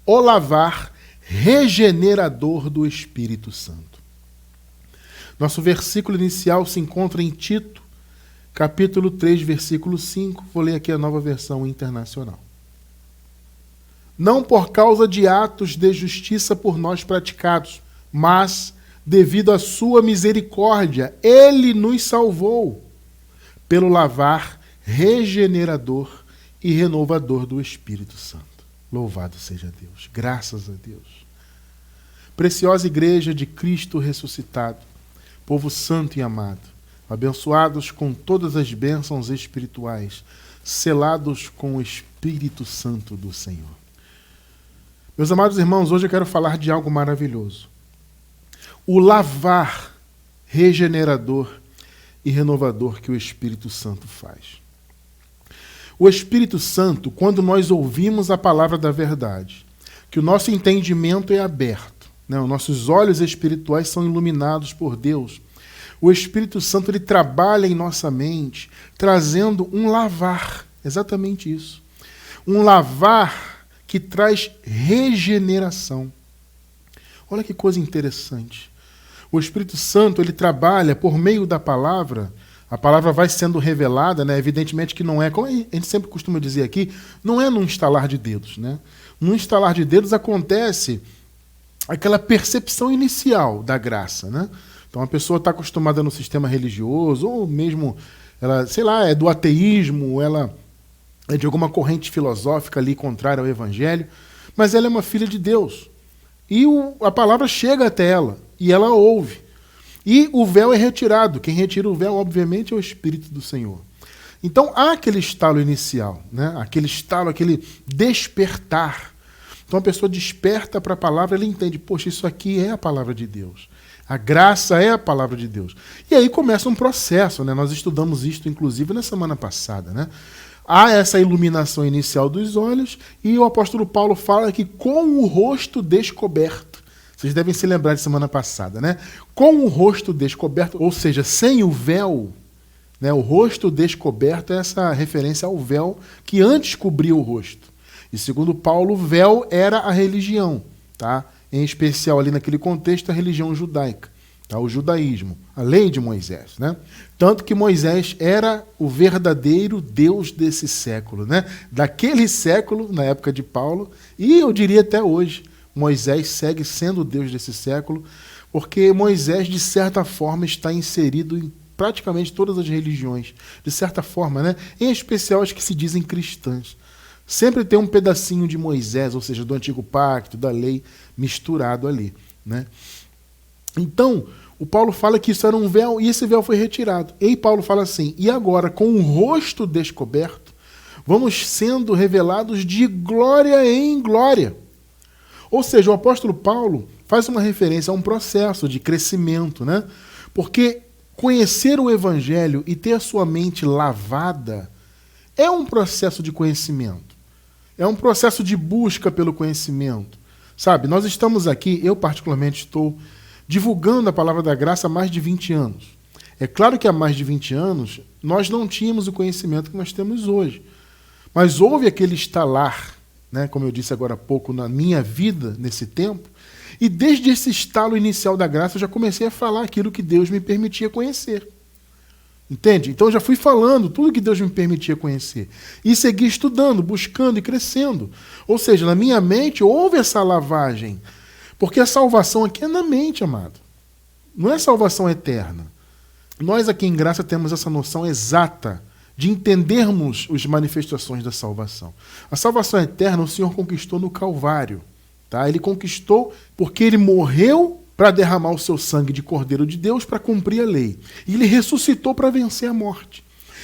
o lavar regenerador do Espírito Santo. Nosso versículo inicial se encontra em Tito, capítulo 3, versículo 5. Vou ler aqui a Nova Versão Internacional. Não por causa de atos de justiça por nós praticados, mas devido à sua misericórdia, ele nos salvou pelo lavar regenerador e renovador do Espírito Santo. Louvado seja Deus, graças a Deus. Preciosa Igreja de Cristo ressuscitado, povo santo e amado, abençoados com todas as bênçãos espirituais, selados com o Espírito Santo do Senhor. Meus amados irmãos, hoje eu quero falar de algo maravilhoso. O lavar regenerador e renovador que o Espírito Santo faz. O Espírito Santo, quando nós ouvimos a palavra da verdade, que o nosso entendimento é aberto, né? Os nossos olhos espirituais são iluminados por Deus, o Espírito Santo ele trabalha em nossa mente, trazendo um lavar, exatamente isso. Um lavar que traz regeneração. Olha que coisa interessante. O Espírito Santo ele trabalha por meio da palavra. A palavra vai sendo revelada, né? Evidentemente que não é, como a gente sempre costuma dizer aqui, não é num estalar de dedos, né? Num estalar de dedos acontece aquela percepção inicial da graça, né? Então a pessoa está acostumada no sistema religioso, ou mesmo, ela, sei lá, é do ateísmo, ela é de alguma corrente filosófica ali contrária ao Evangelho, mas ela é uma filha de Deus. E a palavra chega até ela, e ela ouve. E o véu é retirado. Quem retira o véu, obviamente, é o Espírito do Senhor. Então há aquele estalo inicial, né? Aquele estalo, aquele despertar. Então a pessoa desperta para a palavra, ela entende, poxa, isso aqui é a palavra de Deus. A graça é a palavra de Deus. E aí começa um processo, né? Nós estudamos isto, inclusive, na semana passada, né? Há essa iluminação inicial dos olhos e o apóstolo Paulo fala que com o rosto descoberto, vocês devem se lembrar de semana passada, né? Com o rosto descoberto, ou seja, sem o véu, né? O rosto descoberto é essa referência ao véu que antes cobria o rosto. E segundo Paulo, o véu era a religião, tá? Em especial ali naquele contexto, a religião judaica, tá? O judaísmo, a lei de Moisés, né? Tanto que Moisés era o verdadeiro Deus desse século, né? Daquele século, na época de Paulo, e eu diria até hoje, Moisés segue sendo o Deus desse século, porque Moisés, de certa forma, está inserido em praticamente todas as religiões, de certa forma, né? Em especial as que se dizem cristãs. Sempre tem um pedacinho de Moisés, ou seja, do Antigo Pacto, da lei, misturado ali, né? Então, o Paulo fala que isso era um véu e esse véu foi retirado. E aí Paulo fala assim, e agora, com o rosto descoberto, vamos sendo revelados de glória em glória. Ou seja, o apóstolo Paulo faz uma referência a um processo de crescimento, né? Porque conhecer o Evangelho e ter a sua mente lavada é um processo de conhecimento. É um processo de busca pelo conhecimento. Sabe, nós estamos aqui, eu particularmente estou divulgando a palavra da graça há mais de 20 anos. É claro que há mais de 20 anos nós não tínhamos o conhecimento que nós temos hoje. Mas houve aquele estalar, né, como eu disse agora há pouco, na minha vida, nesse tempo, e desde esse estalo inicial da graça eu já comecei a falar aquilo que Deus me permitia conhecer. Entende? Então eu já fui falando tudo que Deus me permitia conhecer. E segui estudando, buscando e crescendo. Ou seja, na minha mente houve essa lavagem. Porque a salvação aqui é na mente, amado. Não é salvação eterna. Nós aqui em graça temos essa noção exata de entendermos as manifestações da salvação. A salvação eterna o Senhor conquistou no Calvário. Tá? Ele conquistou porque ele morreu para derramar o seu sangue de Cordeiro de Deus para cumprir a lei. E ele ressuscitou para vencer a morte.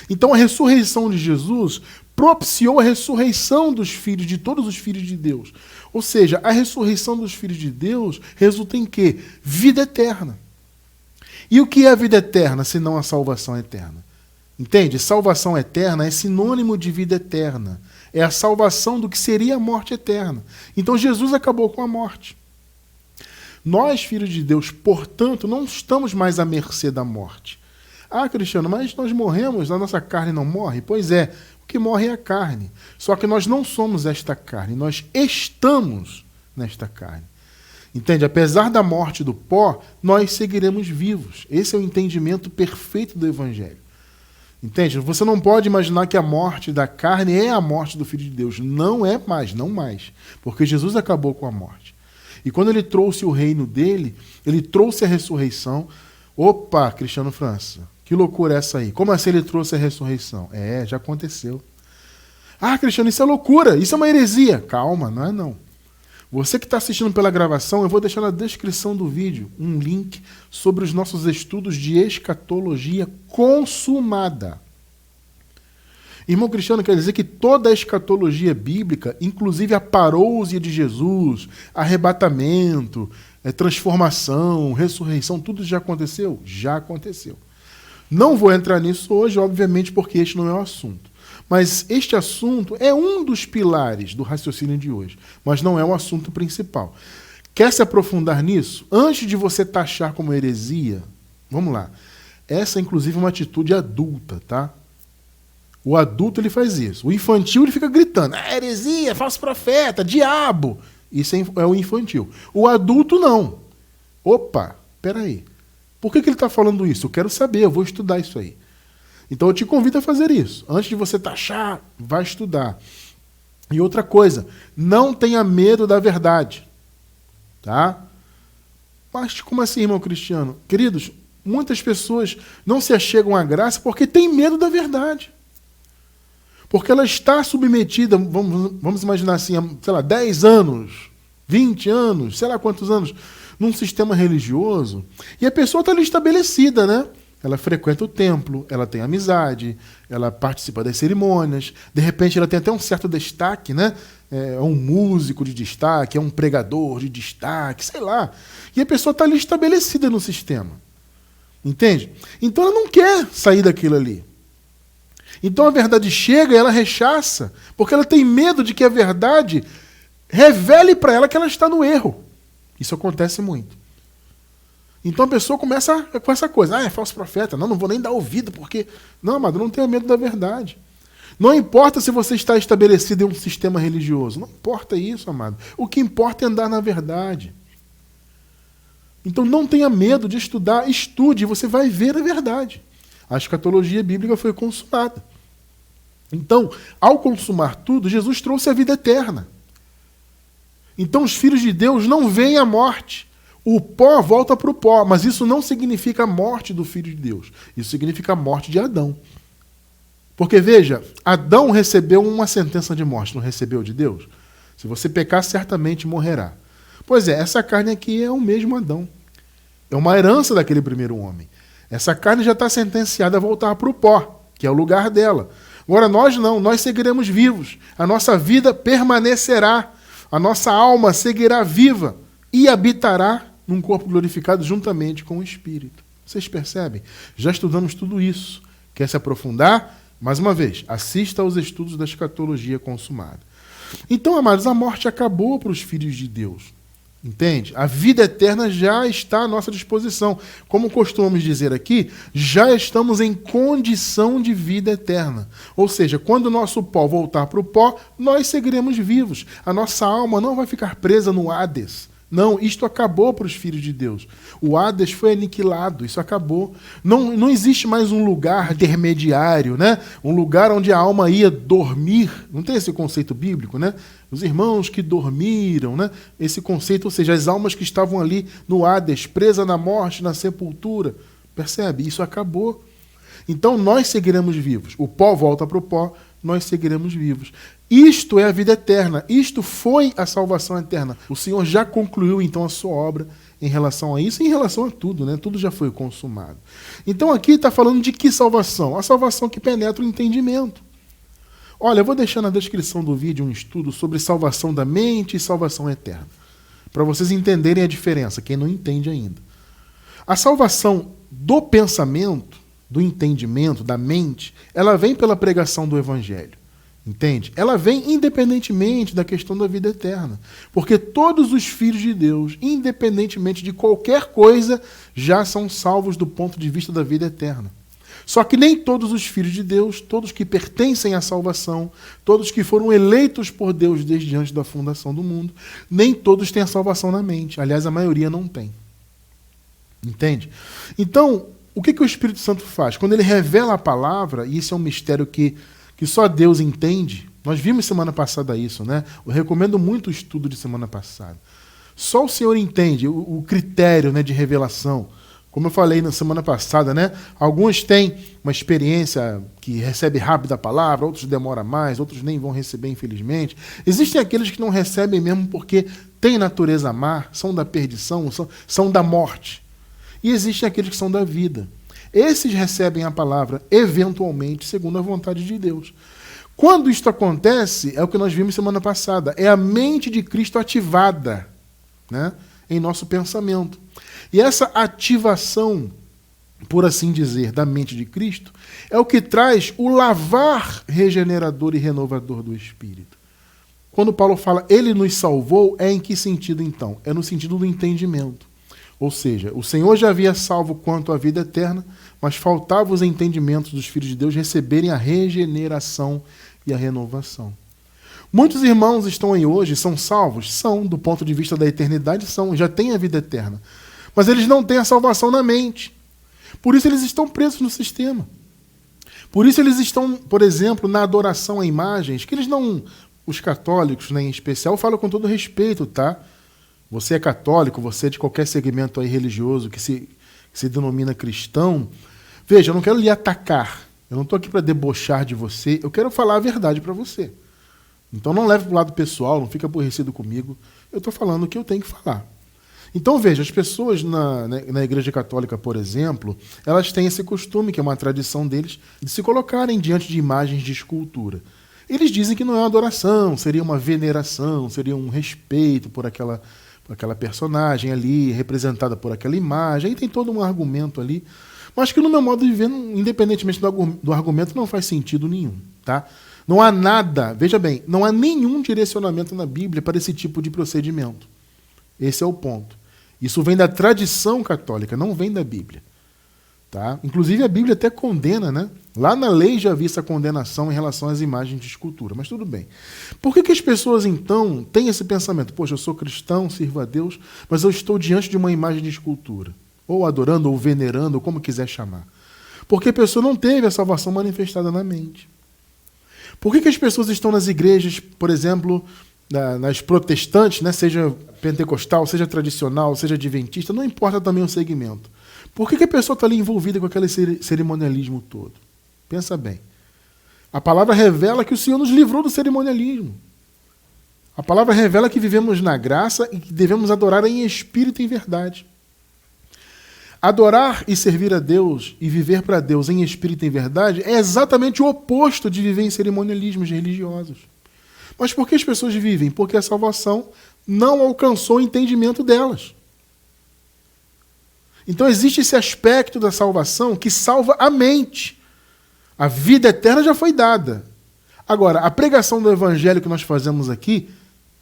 Então a ressurreição de Jesus propiciou a ressurreição dos filhos, de todos os filhos de Deus. Ou seja, a ressurreição dos filhos de Deus resulta em quê? Vida eterna. E o que é a vida eterna, se não a salvação eterna? Entende? Salvação eterna é sinônimo de vida eterna. É a salvação do que seria a morte eterna. Então Jesus acabou com a morte. Nós, filhos de Deus, portanto, não estamos mais à mercê da morte. Ah, Cristiano, mas nós morremos, a nossa carne não morre? Pois é, o que morre é a carne. Só que nós não somos esta carne, nós estamos nesta carne. Entende? Apesar da morte do pó, nós seguiremos vivos. Esse é o entendimento perfeito do Evangelho. Entende? Você não pode imaginar que a morte da carne é a morte do Filho de Deus. Não é mais, não mais. Porque Jesus acabou com a morte. E quando ele trouxe o reino dele, ele trouxe a ressurreição. Opa, Cristiano França, que loucura é essa aí? Como assim ele trouxe a ressurreição? Já aconteceu. Ah, Cristiano, isso é loucura, isso é uma heresia. Calma, não é não. Você que está assistindo pela gravação, eu vou deixar na descrição do vídeo um link sobre os nossos estudos de escatologia consumada. Irmão Cristiano, quer dizer que toda a escatologia bíblica, inclusive a parousia de Jesus, arrebatamento, transformação, ressurreição, tudo já aconteceu? Já aconteceu. Não vou entrar nisso hoje, obviamente, porque este não é o assunto. Mas este assunto é um dos pilares do raciocínio de hoje, mas não é o assunto principal. Quer se aprofundar nisso? Antes de você taxar como heresia, vamos lá. Essa, inclusive, é uma atitude adulta, tá? O adulto, ele faz isso. O infantil, ele fica gritando, heresia, falso profeta, diabo. Isso é o infantil. O adulto, não. Opa, peraí. Por que ele está falando isso? Eu quero saber, eu vou estudar isso aí. Então eu te convido a fazer isso. Antes de você taxar, vai estudar. E outra coisa, não tenha medo da verdade. Tá? Mas como assim, irmão Cristiano? Queridos, muitas pessoas não se achegam à graça porque têm medo da verdade. Porque ela está submetida, vamos imaginar assim, sei lá, 10 anos, 20 anos, sei lá quantos anos, num sistema religioso, e a pessoa está ali estabelecida, né? Ela frequenta o templo, ela tem amizade, ela participa das cerimônias, de repente ela tem até um certo destaque, né? É um músico de destaque, é um pregador de destaque, sei lá. E a pessoa está ali estabelecida no sistema. Entende? Então ela não quer sair daquilo ali. Então a verdade chega e ela rechaça, porque ela tem medo de que a verdade revele para ela que ela está no erro. Isso acontece muito. Então a pessoa começa com essa coisa, é falso profeta, não vou nem dar ouvido, porque... Não, amado, não tenha medo da verdade. Não importa se você está estabelecido em um sistema religioso, não importa isso, amado. O que importa é andar na verdade. Então não tenha medo de estudar, estude, você vai ver a verdade. A escatologia bíblica foi consumada. Então, ao consumar tudo, Jesus trouxe a vida eterna. Então os filhos de Deus não veem a morte. O pó volta para o pó, mas isso não significa a morte do Filho de Deus. Isso significa a morte de Adão. Porque, veja, Adão recebeu uma sentença de morte, não recebeu de Deus? Se você pecar, certamente morrerá. Pois é, essa carne aqui é o mesmo Adão. É uma herança daquele primeiro homem. Essa carne já está sentenciada a voltar para o pó, que é o lugar dela. Agora nós não, nós seguiremos vivos. A nossa vida permanecerá. A nossa alma seguirá viva e habitará num corpo glorificado juntamente com o Espírito. Vocês percebem? Já estudamos tudo isso. Quer se aprofundar? Mais uma vez, assista aos estudos da escatologia consumada. Então, amados, a morte acabou para os filhos de Deus. Entende? A vida eterna já está à nossa disposição. Como costumamos dizer aqui, já estamos em condição de vida eterna. Ou seja, quando o nosso pó voltar para o pó, nós seguiremos vivos. A nossa alma não vai ficar presa no Hades. Não, isto acabou para os filhos de Deus. O Hades foi aniquilado, isso acabou. Não existe mais um lugar intermediário, né? Um lugar onde a alma ia dormir. Não tem esse conceito bíblico, né? Os irmãos que dormiram, né? Esse conceito, ou seja, as almas que estavam ali no Hades, presas na morte, na sepultura. Percebe? Isso acabou. Então nós seguiremos vivos. O pó volta para o pó, nós seguiremos vivos. Isto é a vida eterna. Isto foi a salvação eterna. O Senhor já concluiu, então, a sua obra em relação a isso e em relação a tudo, né? Tudo já foi consumado. Então aqui está falando de que salvação? A salvação que penetra o entendimento. Olha, eu vou deixar na descrição do vídeo um estudo sobre salvação da mente e salvação eterna, para vocês entenderem a diferença, quem não entende ainda. A salvação do pensamento, do entendimento, da mente, ela vem pela pregação do Evangelho. Entende? Ela vem independentemente da questão da vida eterna. Porque todos os filhos de Deus, independentemente de qualquer coisa, já são salvos do ponto de vista da vida eterna. Só que nem todos os filhos de Deus, todos que pertencem à salvação, todos que foram eleitos por Deus desde antes da fundação do mundo, nem todos têm a salvação na mente. Aliás, a maioria não tem. Entende? Então, o que o Espírito Santo faz? Quando ele revela a palavra, e isso é um mistério que só Deus entende, nós vimos semana passada isso, né? Eu recomendo muito o estudo de semana passada. Só o Senhor entende o critério, né, de revelação. Como eu falei na semana passada, né? Alguns têm uma experiência que recebe rápido a palavra, outros demoram mais, outros nem vão receber, infelizmente. Existem aqueles que não recebem mesmo porque têm natureza má, são da perdição, são da morte. E existem aqueles que são da vida. Esses recebem a palavra eventualmente, segundo a vontade de Deus. Quando isto acontece, é o que nós vimos semana passada, é a mente de Cristo ativada, né, em nosso pensamento. E essa ativação, por assim dizer, da mente de Cristo, é o que traz o lavar regenerador e renovador do Espírito. Quando Paulo fala, ele nos salvou, é em que sentido então? É no sentido do entendimento. Ou seja, o Senhor já havia salvo quanto à vida eterna, mas faltava os entendimentos dos filhos de Deus receberem a regeneração e a renovação. Muitos irmãos estão aí hoje, são salvos? São, do ponto de vista da eternidade, são, já têm a vida eterna. Mas eles não têm a salvação na mente. Por isso eles estão presos no sistema. Por isso eles estão, por exemplo, na adoração a imagens, que eles não, os católicos, né, em especial, eu falo com todo respeito, tá? Você é católico, você é de qualquer segmento aí religioso que se denomina cristão. Veja, eu não quero lhe atacar. Eu não estou aqui para debochar de você. Eu quero falar a verdade para você. Então não leve para o lado pessoal, não fica aborrecido comigo. Eu estou falando o que eu tenho que falar. Então veja, as pessoas na Igreja Católica, por exemplo, elas têm esse costume, que é uma tradição deles, de se colocarem diante de imagens de escultura. Eles dizem que não é uma adoração, seria uma veneração, seria um respeito por aquela personagem ali, representada por aquela imagem. Aí tem todo um argumento ali, mas que no meu modo de ver, independentemente do argumento, não faz sentido nenhum, tá? Não há nada, veja bem, não há nenhum direcionamento na Bíblia para esse tipo de procedimento. Esse é o ponto. Isso vem da tradição católica, não vem da Bíblia. Tá? Inclusive a Bíblia até condena, né? Lá na lei já havia essa condenação em relação às imagens de escultura, mas tudo bem. Por que as pessoas então têm esse pensamento? Poxa, eu sou cristão, sirvo a Deus, mas eu estou diante de uma imagem de escultura. Ou adorando, ou venerando, ou como quiser chamar. Porque a pessoa não teve a salvação manifestada na mente. Por que as pessoas estão nas igrejas, por exemplo, nas protestantes, né, seja pentecostal, seja tradicional, seja adventista, não importa também o segmento. Por que a pessoa está ali envolvida com aquele cerimonialismo todo? Pensa bem. A palavra revela que o Senhor nos livrou do cerimonialismo. A palavra revela que vivemos na graça e que devemos adorar em espírito e em verdade. Adorar e servir a Deus e viver para Deus em espírito e em verdade é exatamente o oposto de viver em cerimonialismos religiosos. Mas por que as pessoas vivem? Porque a salvação não alcançou o entendimento delas. Então existe esse aspecto da salvação que salva a mente. A vida eterna já foi dada. Agora, a pregação do evangelho que nós fazemos aqui,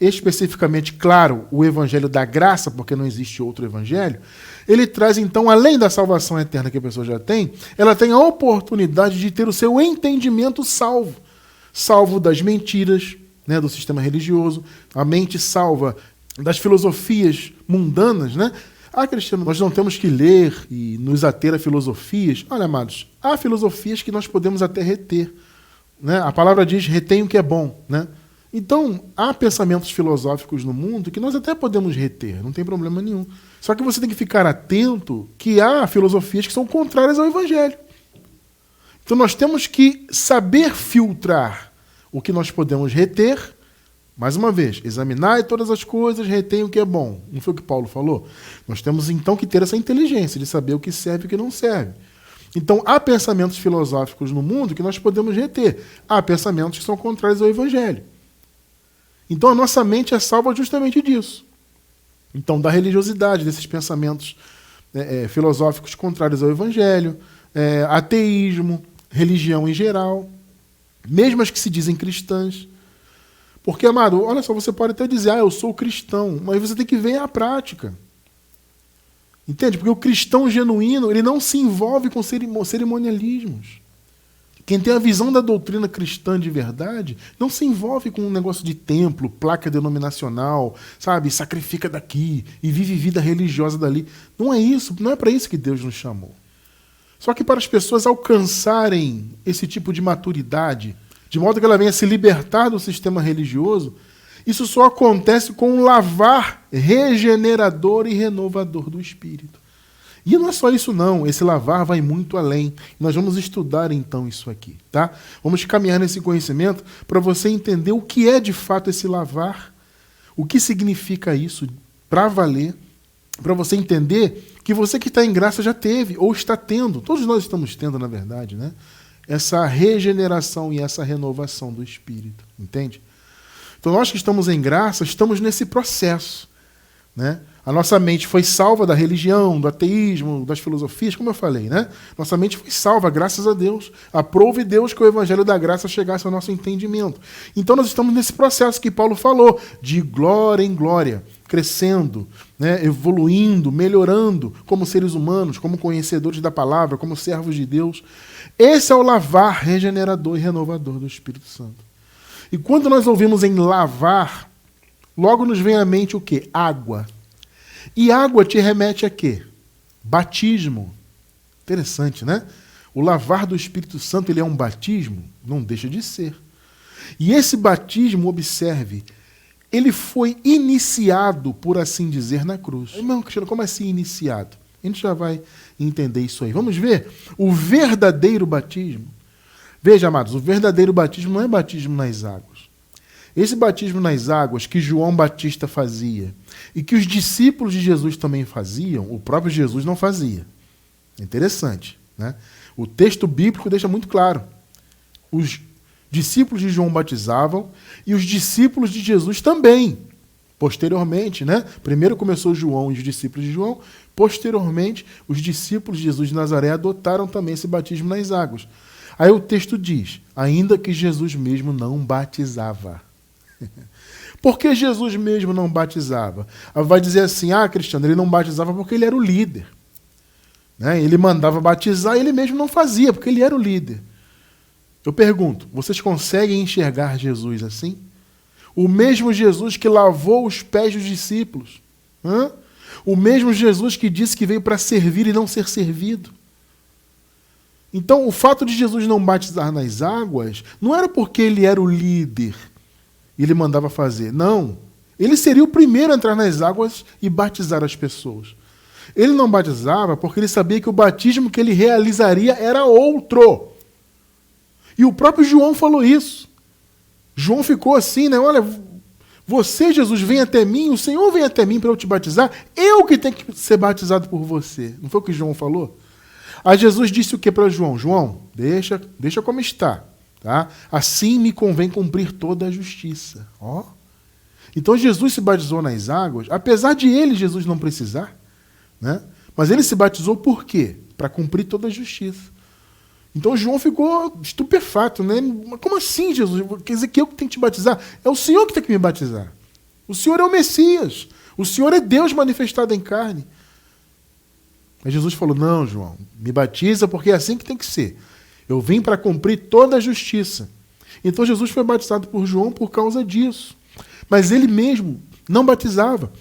especificamente, claro, o evangelho da graça, porque não existe outro evangelho, ele traz então, além da salvação eterna que a pessoa já tem, ela tem a oportunidade de ter o seu entendimento salvo. Salvo das mentiras, né, do sistema religioso, a mente salva das filosofias mundanas, né? Ah, Cristiano, nós não temos que ler e nos ater a filosofias. Olha, amados, há filosofias que nós podemos até reter, né? A palavra diz, retém o que é bom, né? Então, há pensamentos filosóficos no mundo que nós até podemos reter, não tem problema nenhum. Só que você tem que ficar atento que há filosofias que são contrárias ao Evangelho. Então, nós temos que saber filtrar o que nós podemos reter. Mais uma vez, examinar todas as coisas, retém o que é bom. Não foi o que Paulo falou? Nós temos então que ter essa inteligência de saber o que serve e o que não serve. Então, há pensamentos filosóficos no mundo que nós podemos reter. Há pensamentos que são contrários ao Evangelho. Então, a nossa mente é salva justamente disso. Então, da religiosidade, desses pensamentos filosóficos contrários ao Evangelho, ateísmo, religião em geral, mesmo as que se dizem cristãs. Porque, amado, olha só, você pode até dizer, eu sou cristão, mas você tem que ver a prática. Entende? Porque o cristão genuíno, ele não se envolve com cerimonialismos. Quem tem a visão da doutrina cristã de verdade, não se envolve com um negócio de templo, placa denominacional, sabe? Sacrifica daqui e vive vida religiosa dali. Não é isso, não é para isso que Deus nos chamou. Só que para as pessoas alcançarem esse tipo de maturidade, de modo que ela venha se libertar do sistema religioso, isso só acontece com um lavar regenerador e renovador do espírito. E não é só isso não, esse lavar vai muito além. Nós vamos estudar então isso aqui, tá? Vamos caminhar nesse conhecimento para você entender o que é de fato esse lavar, o que significa isso para valer, para você entender que você que está em graça já teve ou está tendo, todos nós estamos tendo na verdade, né? Essa regeneração e essa renovação do espírito, entende? Então nós que estamos em graça, estamos nesse processo, né? A nossa mente foi salva da religião, do ateísmo, das filosofias, como eu falei, né? Nossa mente foi salva, graças a Deus. Aprove Deus que o evangelho da graça chegasse ao nosso entendimento. Então nós estamos nesse processo que Paulo falou, de glória em glória, crescendo, né? Evoluindo, melhorando como seres humanos, como conhecedores da palavra, como servos de Deus. Esse é o lavar regenerador e renovador do Espírito Santo. E quando nós ouvimos em lavar, logo nos vem à mente o quê? Água. E água te remete a quê? Batismo. Interessante, né? O lavar do Espírito Santo, ele é um batismo? Não deixa de ser. E esse batismo, observe, ele foi iniciado, por assim dizer, na cruz. Irmão Cristiano, como assim iniciado? A gente já vai entender isso aí. Vamos ver o verdadeiro batismo. Veja, amados, o verdadeiro batismo não é batismo nas águas. Esse batismo nas águas que João Batista fazia e que os discípulos de Jesus também faziam, o próprio Jesus não fazia. É interessante, né? O texto bíblico deixa muito claro. Os discípulos de João batizavam e os discípulos de Jesus também. Posteriormente, né? Primeiro começou João e os discípulos de João. Posteriormente, os discípulos de Jesus de Nazaré adotaram também esse batismo nas águas. Aí o texto diz, ainda que Jesus mesmo não batizava. Por que Jesus mesmo não batizava? Vai dizer assim, Cristiano, ele não batizava porque ele era o líder. Né? Ele mandava batizar e ele mesmo não fazia, porque ele era o líder. Eu pergunto, vocês conseguem enxergar Jesus assim? O mesmo Jesus que lavou os pés dos discípulos. O mesmo Jesus que disse que veio para servir e não ser servido. Então, o fato de Jesus não batizar nas águas não era porque ele era o líder e ele mandava fazer. Não. Ele seria o primeiro a entrar nas águas e batizar as pessoas. Ele não batizava porque ele sabia que o batismo que ele realizaria era outro. E o próprio João falou isso. João ficou assim, né? Olha, você, Jesus, vem até mim, o Senhor vem até mim para eu te batizar, eu que tenho que ser batizado por você. Não foi o que João falou? Aí Jesus disse o que para João? João, deixa como está. Tá? Assim me convém cumprir toda a justiça. Ó. Então Jesus se batizou nas águas, apesar de Jesus não precisar, né? Mas ele se batizou por quê? Para cumprir toda a justiça. Então João ficou estupefato, né? Mas como assim, Jesus? Quer dizer que eu que tenho que te batizar? É o Senhor que tem que me batizar. O Senhor é o Messias. O Senhor é Deus manifestado em carne. Mas Jesus falou, não, João, me batiza porque é assim que tem que ser. Eu vim para cumprir toda a justiça. Então Jesus foi batizado por João por causa disso. Mas ele mesmo não batizava,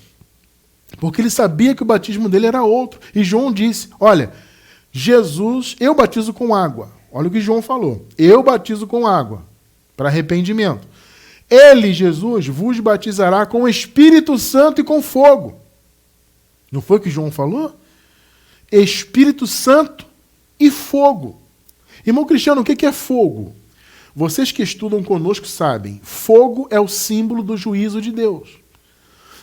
porque ele sabia que o batismo dele era outro. E João disse, olha, Jesus, eu batizo com água. Olha o que João falou. Eu batizo com água para arrependimento. Ele, Jesus, vos batizará com o Espírito Santo e com fogo. Não foi o que João falou? Espírito Santo e fogo. Irmão Cristiano, o que é fogo? Vocês que estudam conosco sabem, fogo é o símbolo do juízo de Deus.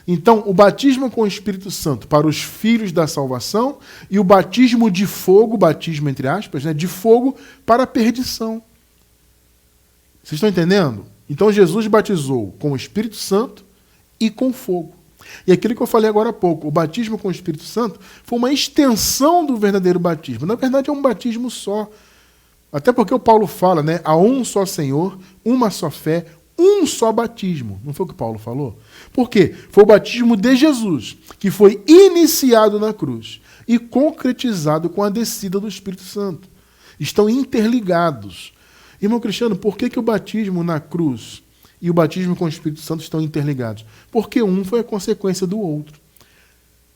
Então, o batismo com o Espírito Santo para os filhos da salvação e o batismo de fogo, batismo entre aspas, né, de fogo para a perdição. Vocês estão entendendo? Então, Jesus batizou com o Espírito Santo e com fogo. E aquilo que eu falei agora há pouco, o batismo com o Espírito Santo foi uma extensão do verdadeiro batismo. Na verdade, é um batismo só. Até porque o Paulo fala, né? Há um só Senhor, uma só fé, um só batismo. Não foi o que Paulo falou? Por quê? Foi o batismo de Jesus, que foi iniciado na cruz. e concretizado com a descida do Espírito Santo. Estão interligados. Irmão Cristiano, por que o batismo na cruz e o batismo com o Espírito Santo estão interligados? Porque um foi a consequência do outro.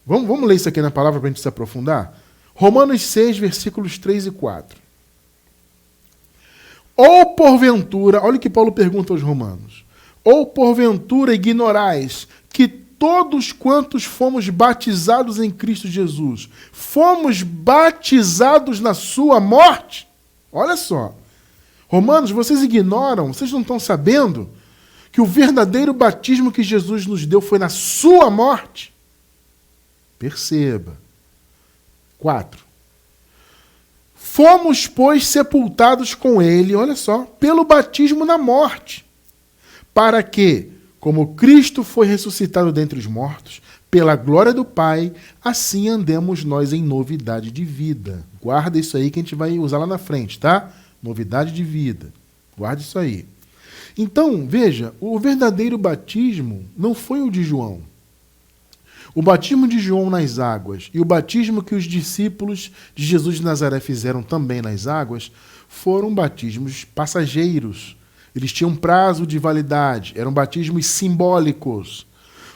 Vamos ler isso aqui na palavra para a gente se aprofundar? Romanos 6, versículos 3 e 4. Ou porventura, olha o que Paulo pergunta aos romanos, ou porventura ignorais que todos quantos fomos batizados em Cristo Jesus, fomos batizados na sua morte? Olha só. Romanos, vocês ignoram, vocês não estão sabendo que o verdadeiro batismo que Jesus nos deu foi na sua morte? Perceba. 4. Fomos, pois, sepultados com ele, olha só, pelo batismo na morte, para que, como Cristo foi ressuscitado dentre os mortos, pela glória do Pai, assim andemos nós em novidade de vida. Guarda isso aí que a gente vai usar lá na frente, tá? Novidade de vida. Guarda isso aí. Então, veja, o verdadeiro batismo não foi o de João. O batismo de João nas águas e o batismo que os discípulos de Jesus de Nazaré fizeram também nas águas foram batismos passageiros. Eles tinham prazo de validade, eram batismos simbólicos,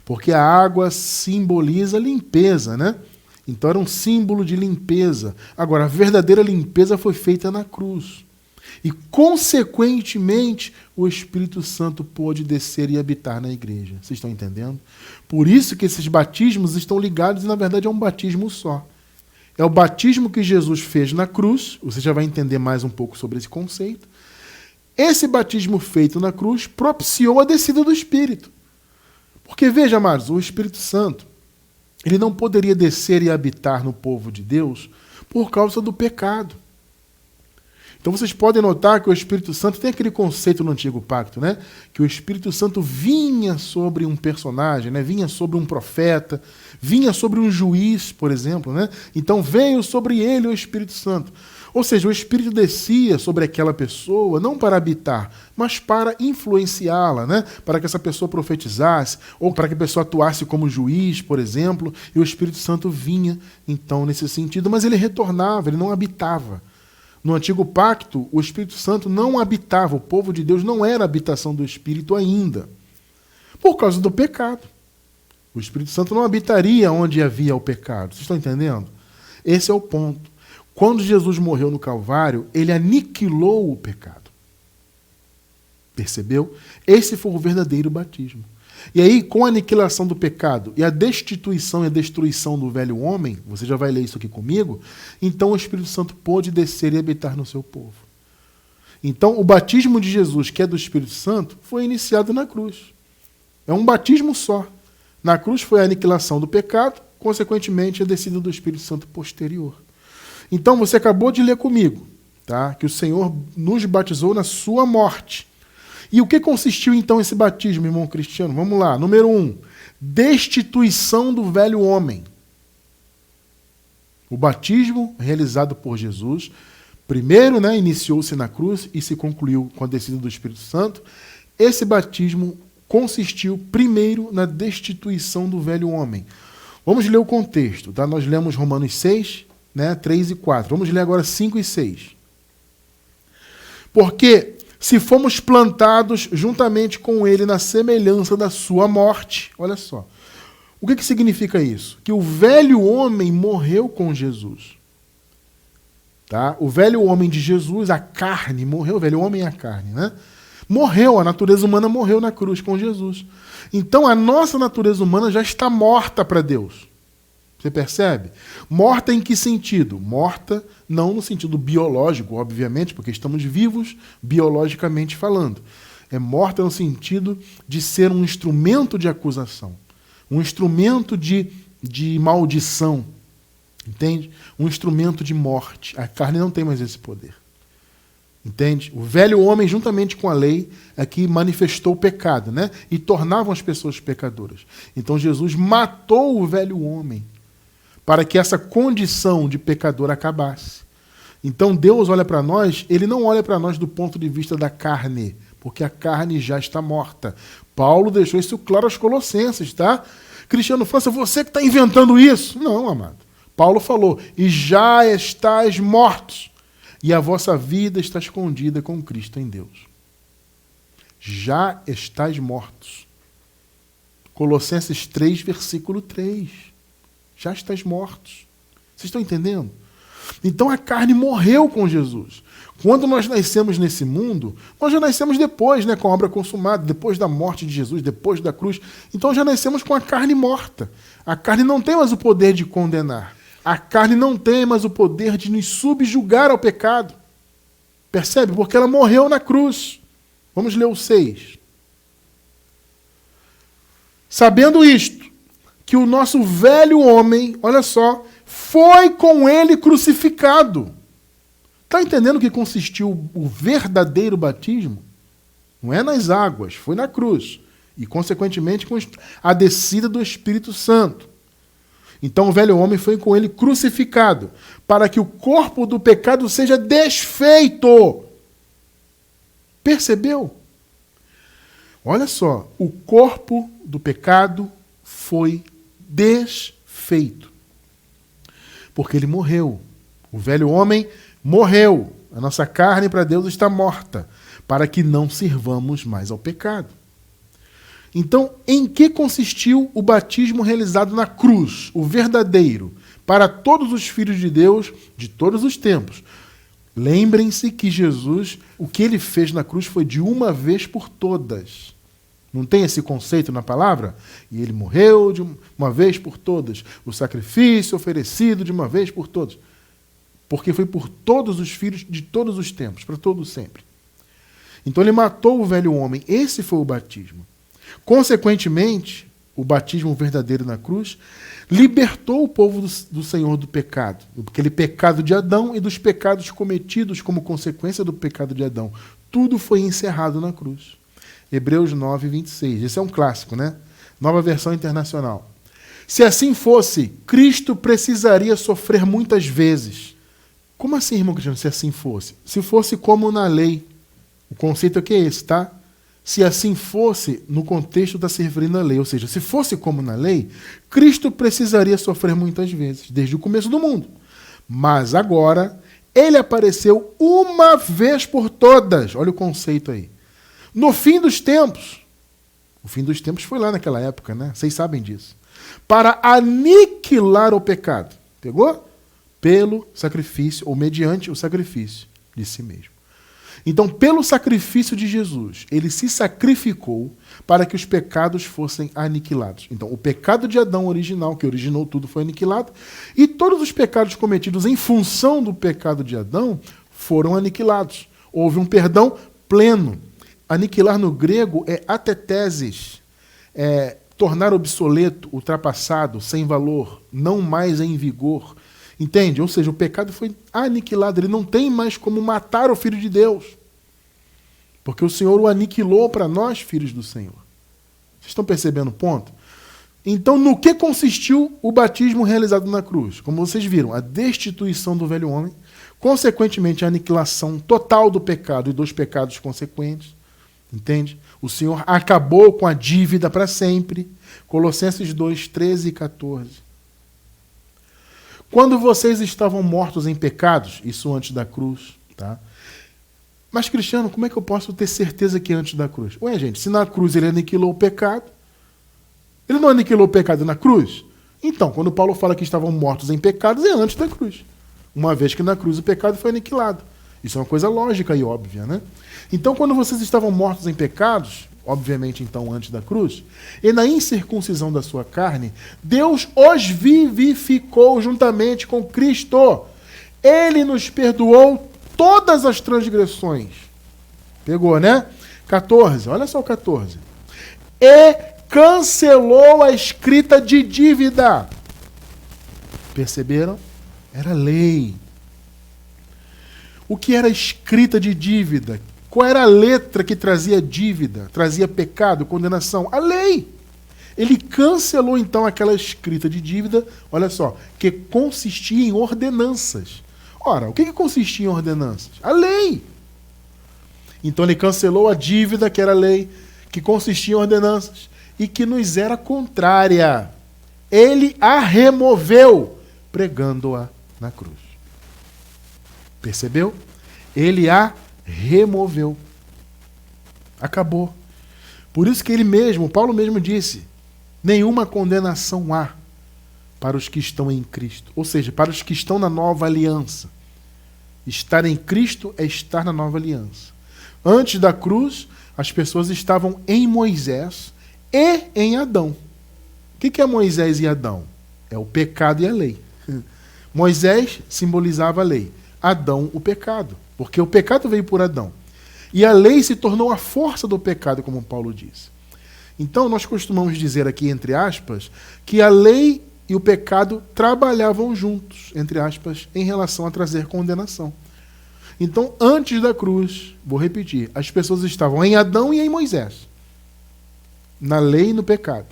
porque a água simboliza limpeza, né? Então era um símbolo de limpeza. Agora, a verdadeira limpeza foi feita na cruz. E, consequentemente, o Espírito Santo pôde descer e habitar na igreja. Vocês estão entendendo? Por isso que esses batismos estão ligados e, na verdade, é um batismo só. É o batismo que Jesus fez na cruz. Você já vai entender mais um pouco sobre esse conceito. Esse batismo feito na cruz propiciou a descida do Espírito. Porque, veja, amados, o Espírito Santo, ele não poderia descer e habitar no povo de Deus por causa do pecado. Então vocês podem notar que o Espírito Santo tem aquele conceito no Antigo Pacto, né? Que o Espírito Santo vinha sobre um personagem, né? Vinha sobre um profeta, vinha sobre um juiz, por exemplo, né? Então veio sobre ele o Espírito Santo. Ou seja, o Espírito descia sobre aquela pessoa, não para habitar, mas para influenciá-la, né? Para que essa pessoa profetizasse, ou para que a pessoa atuasse como juiz, por exemplo, e o Espírito Santo vinha, então, nesse sentido, mas ele retornava, ele não habitava. No Antigo Pacto, o Espírito Santo não habitava, o povo de Deus não era a habitação do Espírito ainda, por causa do pecado. O Espírito Santo não habitaria onde havia o pecado. Vocês estão entendendo? Esse é o ponto. Quando Jesus morreu no Calvário, ele aniquilou o pecado. Percebeu? Esse foi o verdadeiro batismo. E aí, com a aniquilação do pecado e a destituição e a destruição do velho homem, você já vai ler isso aqui comigo, então o Espírito Santo pôde descer e habitar no seu povo. Então, o batismo de Jesus, que é do Espírito Santo, foi iniciado na cruz. É um batismo só. Na cruz foi a aniquilação do pecado, consequentemente a descida do Espírito Santo posterior. Então, você acabou de ler comigo, tá? Que o Senhor nos batizou na sua morte. E o que consistiu então esse batismo, irmão Cristiano? Vamos lá. Número 1, destituição do velho homem. O batismo realizado por Jesus, primeiro, né, iniciou-se na cruz e se concluiu com a descida do Espírito Santo. Esse batismo consistiu primeiro na destituição do velho homem. Vamos ler o contexto, tá? Nós lemos Romanos 6, né, 3 e 4. Vamos ler agora 5 e 6. Porque se fomos plantados juntamente com ele na semelhança da sua morte. Olha só. O que significa isso? Que o velho homem morreu com Jesus. Tá? O velho homem de Jesus, a carne, morreu. O velho homem é a carne, né? Morreu, a natureza humana morreu na cruz com Jesus. Então a nossa natureza humana já está morta para Deus. Você percebe? Morta em que sentido? Morta não no sentido biológico, obviamente, porque estamos vivos biologicamente falando. É morta no sentido de ser um instrumento de acusação, um instrumento de maldição, entende? Um instrumento de morte. A carne não tem mais esse poder. Entende? O velho homem, juntamente com a lei, é que manifestou o pecado, né? E tornavam as pessoas pecadoras. Então Jesus matou o velho homem para que essa condição de pecador acabasse. Então Deus olha para nós, ele não olha para nós do ponto de vista da carne, porque a carne já está morta. Paulo deixou isso claro aos Colossenses, tá? Cristiano França, você que está inventando isso. Não, amado. Paulo falou, e já estáis mortos, e a vossa vida está escondida com Cristo em Deus. Já estáis mortos. Colossenses 3, versículo 3. Já estáis mortos. Vocês estão entendendo? Então a carne morreu com Jesus. Quando nós nascemos nesse mundo, nós já nascemos depois, né, com a obra consumada, depois da morte de Jesus, depois da cruz. Então já nascemos com a carne morta. A carne não tem mais o poder de condenar. A carne não tem mais o poder de nos subjugar ao pecado. Percebe? Porque ela morreu na cruz. Vamos ler o 6. Sabendo isto, que o nosso velho homem, olha só, foi com ele crucificado. Está entendendo o que consistiu o verdadeiro batismo? Não é nas águas, foi na cruz. E, consequentemente, com a descida do Espírito Santo. Então, o velho homem foi com ele crucificado, para que o corpo do pecado seja desfeito. Percebeu? Olha só, o corpo do pecado foi desfeito. Porque ele morreu. O velho homem morreu. A nossa carne para Deus está morta, para que não sirvamos mais ao pecado. Então, em que consistiu o batismo realizado na cruz, o verdadeiro, para todos os filhos de Deus de todos os tempos? Lembrem-se que Jesus, o que ele fez na cruz foi de uma vez por todas. Não tem esse conceito na palavra? E ele morreu de uma vez por todas. O sacrifício oferecido de uma vez por todas. Porque foi por todos os filhos de todos os tempos, para todos sempre. Então ele matou o velho homem. Esse foi o batismo. Consequentemente, o batismo verdadeiro na cruz libertou o povo do Senhor do pecado. Aquele pecado de Adão e dos pecados cometidos como consequência do pecado de Adão. Tudo foi encerrado na cruz. Hebreus 9, 26. Esse é um clássico, né? Nova versão internacional. Se assim fosse, Cristo precisaria sofrer muitas vezes. Como assim, irmão Cristiano, se assim fosse? Se fosse como na lei. O conceito aqui é esse, tá? Se assim fosse, no contexto da se referindo à lei, ou seja, se fosse como na lei, Cristo precisaria sofrer muitas vezes, desde o começo do mundo. Mas agora, ele apareceu uma vez por todas. Olha o conceito aí. No fim dos tempos. O fim dos tempos foi lá naquela época, né? Vocês sabem disso. Para aniquilar o pecado. Pegou? Pelo sacrifício, ou mediante o sacrifício de si mesmo. Então, pelo sacrifício de Jesus, ele se sacrificou para que os pecados fossem aniquilados. Então, o pecado de Adão original, que originou tudo, foi aniquilado, e todos os pecados cometidos em função do pecado de Adão foram aniquilados. Houve um perdão pleno. Aniquilar no grego é ateteses, é tornar obsoleto, ultrapassado, sem valor, não mais em vigor. Entende? Ou seja, o pecado foi aniquilado. Ele não tem mais como matar o Filho de Deus. Porque o Senhor o aniquilou para nós, filhos do Senhor. Vocês estão percebendo o ponto? Então, no que consistiu o batismo realizado na cruz? Como vocês viram, a destituição do velho homem, consequentemente a aniquilação total do pecado e dos pecados consequentes. Entende? O Senhor acabou com a dívida para sempre. Colossenses 2, 13 e 14. Quando vocês estavam mortos em pecados, isso antes da cruz, tá? Mas, Cristiano, como é que eu posso ter certeza que é antes da cruz? Ué, gente, se na cruz ele aniquilou o pecado, ele não aniquilou o pecado na cruz? Então, quando Paulo fala que estavam mortos em pecados, é antes da cruz. Uma vez que na cruz o pecado foi aniquilado. Isso é uma coisa lógica e óbvia, né? Então, quando vocês estavam mortos em pecados, obviamente, então, antes da cruz, e na incircuncisão da sua carne, Deus os vivificou juntamente com Cristo. Ele nos perdoou todas as transgressões. Pegou, né? 14, olha só o 14. E cancelou a escrita de dívida. Perceberam? Era lei. O que era escrita de dívida? Qual era a letra que trazia dívida, trazia pecado, condenação? A lei. Ele cancelou, então, aquela escrita de dívida, olha só, que consistia em ordenanças. Ora, o que consistia em ordenanças? A lei. Então, ele cancelou a dívida, que era a lei, que consistia em ordenanças, e que nos era contrária. Ele a removeu, pregando-a na cruz. Percebeu? Ele a removeu. Acabou. Por isso que ele mesmo, Paulo mesmo disse, nenhuma condenação há para os que estão em Cristo. Ou seja, para os que estão na nova aliança. Estar em Cristo é estar na nova aliança. Antes da cruz, as pessoas estavam em Moisés e em Adão. O que é Moisés e Adão? É o pecado e a lei. Moisés simbolizava a lei. Adão, o pecado. Porque o pecado veio por Adão. E a lei se tornou a força do pecado, como Paulo diz. Então, nós costumamos dizer aqui, entre aspas, que a lei e o pecado trabalhavam juntos, entre aspas, em relação a trazer condenação. Então, antes da cruz, vou repetir, as pessoas estavam em Adão e em Moisés, na lei e no pecado.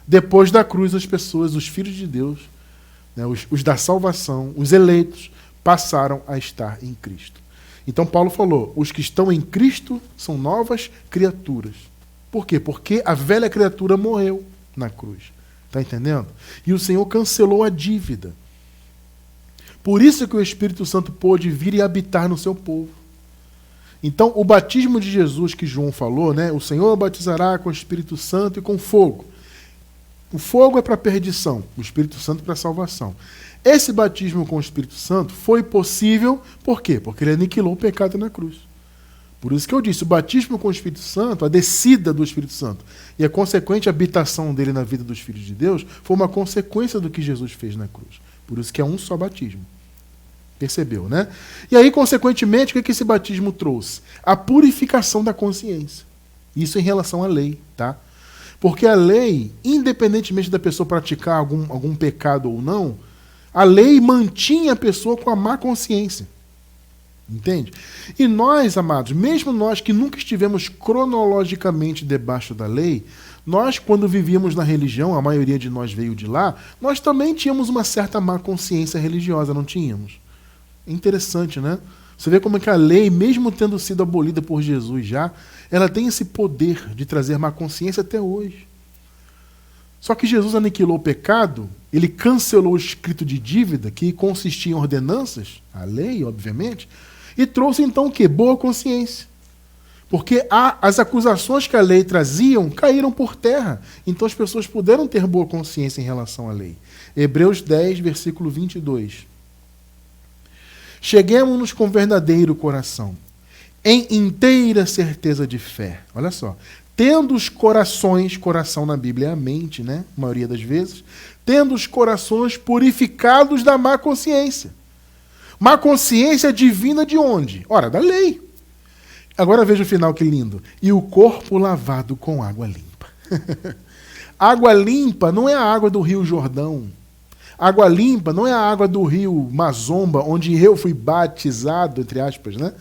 Depois da cruz, as pessoas, os filhos de Deus, né, os da salvação, os eleitos, passaram a estar em Cristo. Então Paulo falou, os que estão em Cristo são novas criaturas. Por quê? Porque a velha criatura morreu na cruz. Está entendendo? E o Senhor cancelou a dívida. Por isso que o Espírito Santo pôde vir e habitar no seu povo. Então, o batismo de Jesus que João falou, né? O Senhor batizará com o Espírito Santo e com fogo. O fogo é para a perdição, o Espírito Santo para a salvação. Esse batismo com o Espírito Santo foi possível, por quê? Porque ele aniquilou o pecado na cruz. Por isso que eu disse, o batismo com o Espírito Santo, a descida do Espírito Santo e a consequente habitação dele na vida dos filhos de Deus, foi uma consequência do que Jesus fez na cruz. Por isso que é um só batismo. Percebeu, né? E aí, consequentemente, o que esse batismo trouxe? A purificação da consciência. Isso em relação à lei, tá? Porque a lei, independentemente da pessoa praticar algum pecado ou não, a lei mantinha a pessoa com a má consciência. Entende? E nós, amados, mesmo nós que nunca estivemos cronologicamente debaixo da lei, nós, quando vivíamos na religião, a maioria de nós veio de lá, nós também tínhamos uma certa má consciência religiosa, não tínhamos? Interessante, né? Você vê como é que a lei, mesmo tendo sido abolida por Jesus já, ela tem esse poder de trazer má consciência até hoje. Só que Jesus aniquilou o pecado, ele cancelou o escrito de dívida, que consistia em ordenanças, a lei, obviamente, e trouxe então o quê? Boa consciência. Porque as acusações que a lei traziam caíram por terra. Então as pessoas puderam ter boa consciência em relação à lei. Hebreus 10, versículo 22. Cheguemo-nos com verdadeiro coração, em inteira certeza de fé. Olha só. Tendo os corações, coração na Bíblia é a mente, né? A maioria das vezes. Tendo os corações purificados da má consciência. Má consciência divina de onde? Ora, da lei. Agora veja o final, que lindo. E o corpo lavado com água limpa. Água limpa não é a água do Rio Jordão. Água limpa não é a água do rio Mazomba, onde eu fui batizado, entre aspas, né?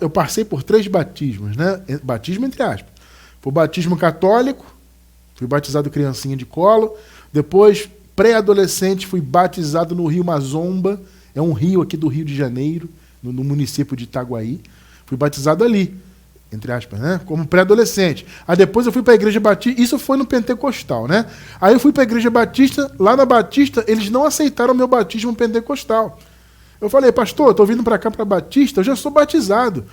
Eu passei por 3 batismos, né? Batismo entre aspas. Foi o batismo católico, fui batizado criancinha de colo. Depois, pré-adolescente, fui batizado no rio Mazomba, é um rio aqui do Rio de Janeiro, no município de Itaguaí. Fui batizado ali, entre aspas, né? Como pré-adolescente. Aí depois eu fui para a igreja batista, isso foi no pentecostal, né? Aí eu fui para a igreja batista, lá na Batista, eles não aceitaram o meu batismo pentecostal. Eu falei, pastor, estou vindo para cá para Batista, eu já sou batizado.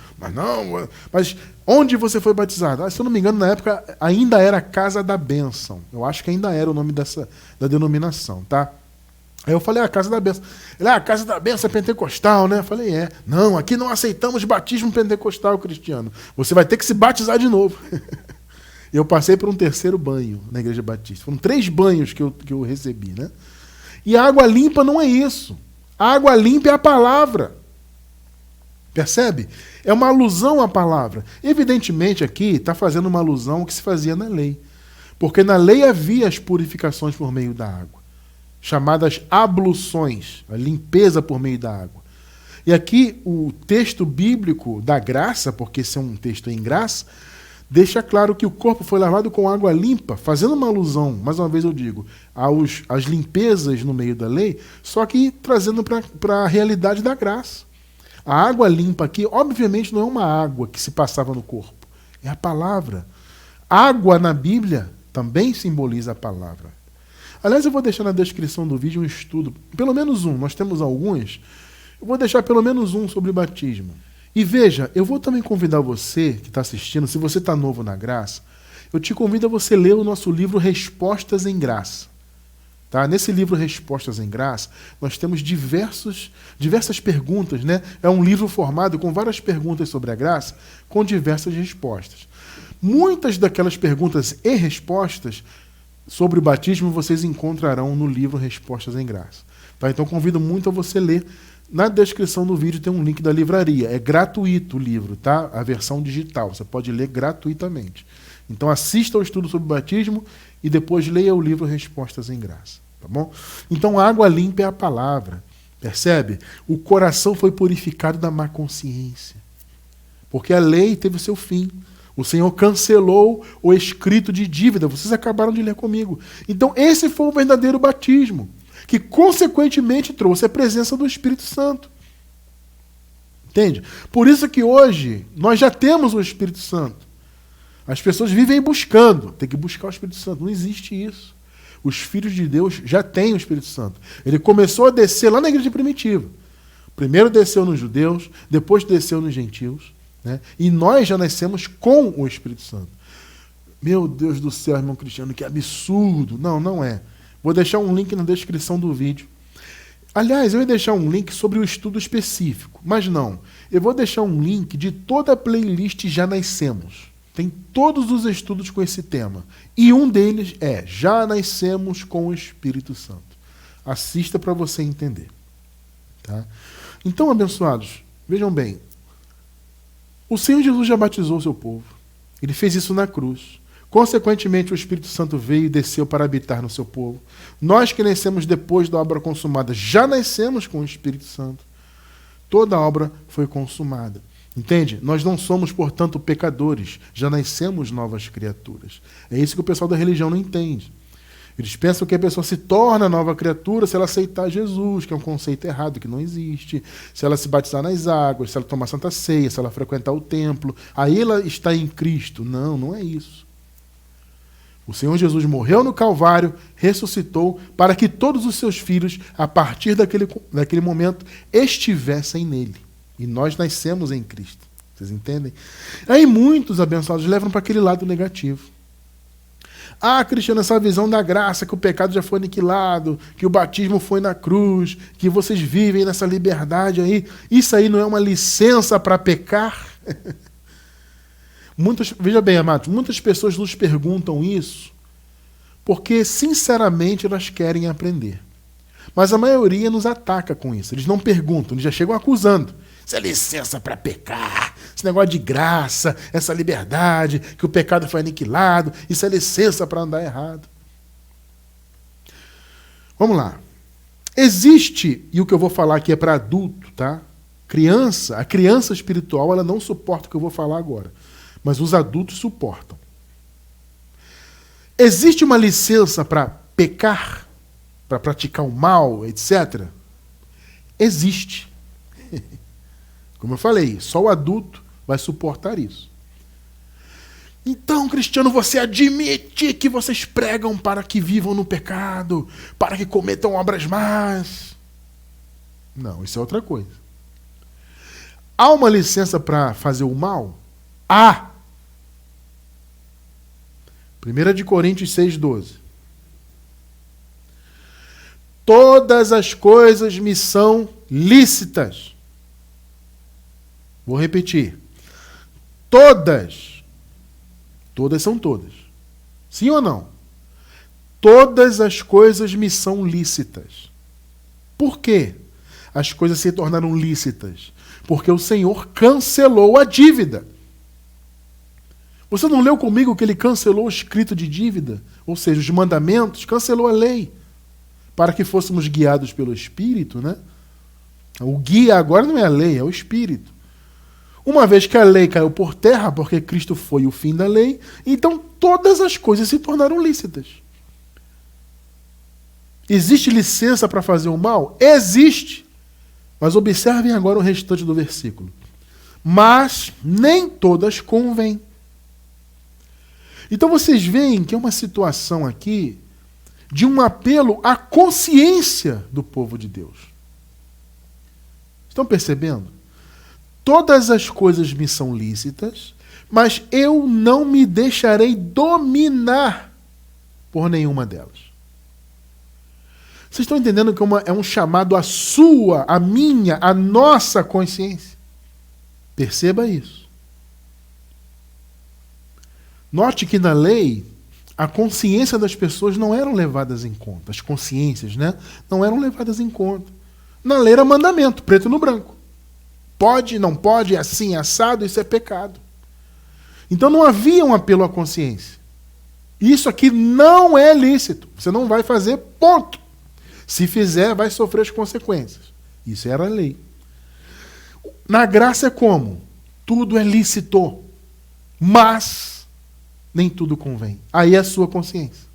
Mas onde você foi batizado? Se eu não me engano, na época ainda era Casa da Bênção. Eu acho que ainda era o nome da denominação, tá? Aí eu falei, a Casa da Bênção. Ele, a Casa da Bênção é pentecostal, né? Eu falei, é. Não, aqui não aceitamos batismo pentecostal, Cristiano. Você vai ter que se batizar de novo. Eu passei por um 3º banho na Igreja Batista. Foram 3 banhos que eu recebi, né? E a água limpa não é isso. A água limpa é a palavra. Percebe? É uma alusão à palavra. Evidentemente, aqui está fazendo uma alusão ao que se fazia na lei. Porque na lei havia as purificações por meio da água, chamadas abluções, a limpeza por meio da água. E aqui o texto bíblico da graça, porque esse é um texto em graça, deixa claro que o corpo foi lavado com água limpa, fazendo uma alusão, mais uma vez eu digo, às limpezas no meio da lei, só que trazendo para a realidade da graça. A água limpa aqui, obviamente, não é uma água que se passava no corpo, é a palavra. Água na Bíblia também simboliza a palavra. Aliás, eu vou deixar na descrição do vídeo um estudo, pelo menos um, nós temos alguns, eu vou deixar pelo menos um sobre batismo. E veja, eu vou também convidar você que está assistindo, se você está novo na graça, eu te convido a você ler o nosso livro Respostas em Graça. Tá? Nesse livro Respostas em Graça, nós temos diversas perguntas, né? É um livro formado com várias perguntas sobre a graça, com diversas respostas. Muitas daquelas perguntas e respostas sobre o batismo vocês encontrarão no livro Respostas em Graça. Tá? Então convido muito a você ler. Na descrição do vídeo tem um link da livraria. É gratuito o livro, tá? A versão digital. Você pode ler gratuitamente. Então assista ao estudo sobre o batismo e depois leia o livro Respostas em Graça. Tá bom? Então a água limpa é a palavra. Percebe? O coração foi purificado da má consciência. Porque a lei teve o seu fim. O Senhor cancelou o escrito de dívida. Vocês acabaram de ler comigo. Então esse foi o verdadeiro batismo, que consequentemente trouxe a presença do Espírito Santo. Entende? Por isso que hoje nós já temos o Espírito Santo. As pessoas vivem buscando. Tem que buscar o Espírito Santo. Não existe isso. Os filhos de Deus já têm o Espírito Santo. Ele começou a descer lá na igreja primitiva. Primeiro desceu nos judeus, depois desceu nos gentios. Né? E nós já nascemos com o Espírito Santo. Meu Deus do céu, irmão Cristiano, que absurdo. Não, não é. Vou deixar um link na descrição do vídeo. Aliás, eu ia deixar um link sobre o estudo específico, mas não. Eu vou deixar um link de toda a playlist Já Nascemos. Tem todos os estudos com esse tema. E um deles é Já Nascemos com o Espírito Santo. Assista para você entender. Tá? Então, abençoados, vejam bem. O Senhor Jesus já batizou o seu povo. Ele fez isso na cruz. Consequentemente, o Espírito Santo veio e desceu para habitar no seu povo. Nós que nascemos depois da obra consumada, já nascemos com o Espírito Santo. Toda a obra foi consumada. Entende? Nós não somos, portanto, pecadores. Já nascemos novas criaturas. É isso que o pessoal da religião não entende. Eles pensam que a pessoa se torna nova criatura se ela aceitar Jesus, que é um conceito errado, que não existe. Se ela se batizar nas águas, se ela tomar Santa Ceia, se ela frequentar o templo. Aí ela está em Cristo. Não, não é isso. O Senhor Jesus morreu no Calvário, ressuscitou, para que todos os seus filhos, a partir daquele momento, estivessem nele. E nós nascemos em Cristo. Vocês entendem? Aí muitos abençoados levam para aquele lado negativo. Ah, Cristiano, essa visão da graça, que o pecado já foi aniquilado, que o batismo foi na cruz, que vocês vivem nessa liberdade aí, isso aí não é uma licença para pecar? Veja bem, amados, muitas pessoas nos perguntam isso porque, sinceramente, elas querem aprender. Mas a maioria nos ataca com isso. Eles não perguntam, eles já chegam acusando. Isso é licença para pecar, esse negócio de graça, essa liberdade, que o pecado foi aniquilado, isso é licença para andar errado. Vamos lá. Existe, e o que eu vou falar aqui é para adulto, tá? A criança espiritual, ela não suporta o que eu vou falar agora. Mas os adultos suportam. Existe uma licença para pecar, para praticar o mal, etc.? Existe. Como eu falei, só o adulto vai suportar isso. Então, Cristiano, você admite que vocês pregam para que vivam no pecado, para que cometam obras más? Não, isso é outra coisa. Há uma licença para fazer o mal? Há. 1 Coríntios 6,12. Todas as coisas me são lícitas. Vou repetir. Todas. Todas são todas. Sim ou não? Todas as coisas me são lícitas. Por quê? As coisas se tornaram lícitas. Porque o Senhor cancelou a dívida. Você não leu comigo que ele cancelou o escrito de dívida? Ou seja, os mandamentos, cancelou a lei. Para que fôssemos guiados pelo Espírito, né? O guia agora não é a lei, é o Espírito. Uma vez que a lei caiu por terra, porque Cristo foi o fim da lei, então todas as coisas se tornaram lícitas. Existe licença para fazer o mal? Existe. Mas observem agora o restante do versículo. Mas nem todas convêm. Então vocês veem que é uma situação aqui de um apelo à consciência do povo de Deus. Estão percebendo? Todas as coisas me são lícitas, mas eu não me deixarei dominar por nenhuma delas. Vocês estão entendendo que é um chamado à sua, à minha, à nossa consciência? Perceba isso. Note que na lei, a consciência das pessoas não eram levadas em conta. As consciências, né? Não eram levadas em conta. Na lei era mandamento, preto no branco. Pode, não pode, é assim, assado, isso é pecado. Então não havia um apelo à consciência. Isso aqui não é lícito. Você não vai fazer, ponto. Se fizer, vai sofrer as consequências. Isso era a lei. Na graça é como? Tudo é lícito, mas nem tudo convém. Aí é a sua consciência.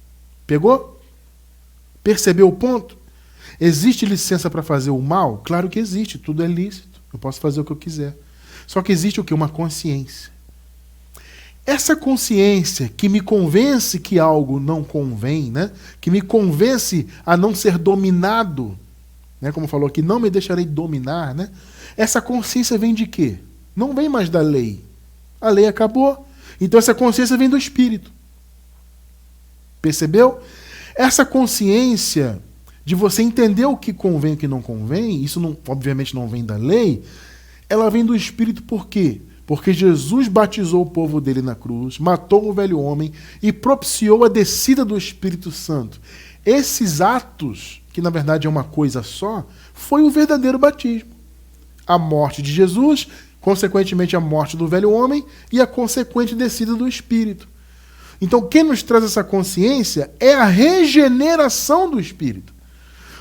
Pegou? Percebeu o ponto? Existe licença para fazer o mal? Claro que existe, tudo é lícito. Eu posso fazer o que eu quiser. Só que existe o quê? Uma consciência. Essa consciência que me convence que algo não convém, né? Que me convence a não ser dominado, né? Como falou aqui, não me deixarei dominar, né? Essa consciência vem de quê? Não vem mais da lei. A lei acabou. Então essa consciência vem do Espírito. Percebeu? Essa consciência de você entender o que convém e o que não convém, isso não, obviamente não vem da lei, ela vem do Espírito por quê? Porque Jesus batizou o povo dele na cruz, matou o velho homem e propiciou a descida do Espírito Santo. Esses atos, que na verdade é uma coisa só, foi o verdadeiro batismo. A morte de Jesus, consequentemente a morte do velho homem e a consequente descida do Espírito. Então quem nos traz essa consciência é a regeneração do Espírito.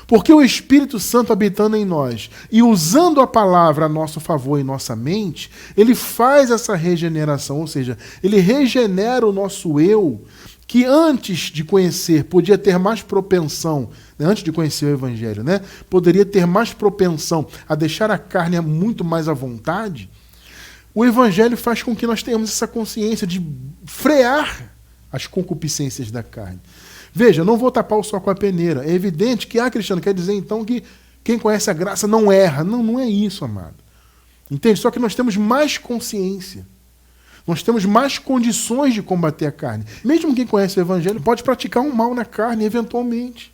Porque o Espírito Santo habitando em nós e usando a palavra a nosso favor em nossa mente, ele faz essa regeneração, ou seja, ele regenera o nosso eu, que antes de conhecer podia ter mais propensão, né, antes de conhecer o Evangelho, né, poderia ter mais propensão a deixar a carne muito mais à vontade. O Evangelho faz com que nós tenhamos essa consciência de frear as concupiscências da carne. Veja, não vou tapar o sol com a peneira. É evidente que, Cristiano, quer dizer então que quem conhece a graça não erra. Não, não é isso, amado. Entende? Só que nós temos mais consciência. Nós temos mais condições de combater a carne. Mesmo quem conhece o Evangelho pode praticar um mal na carne, eventualmente.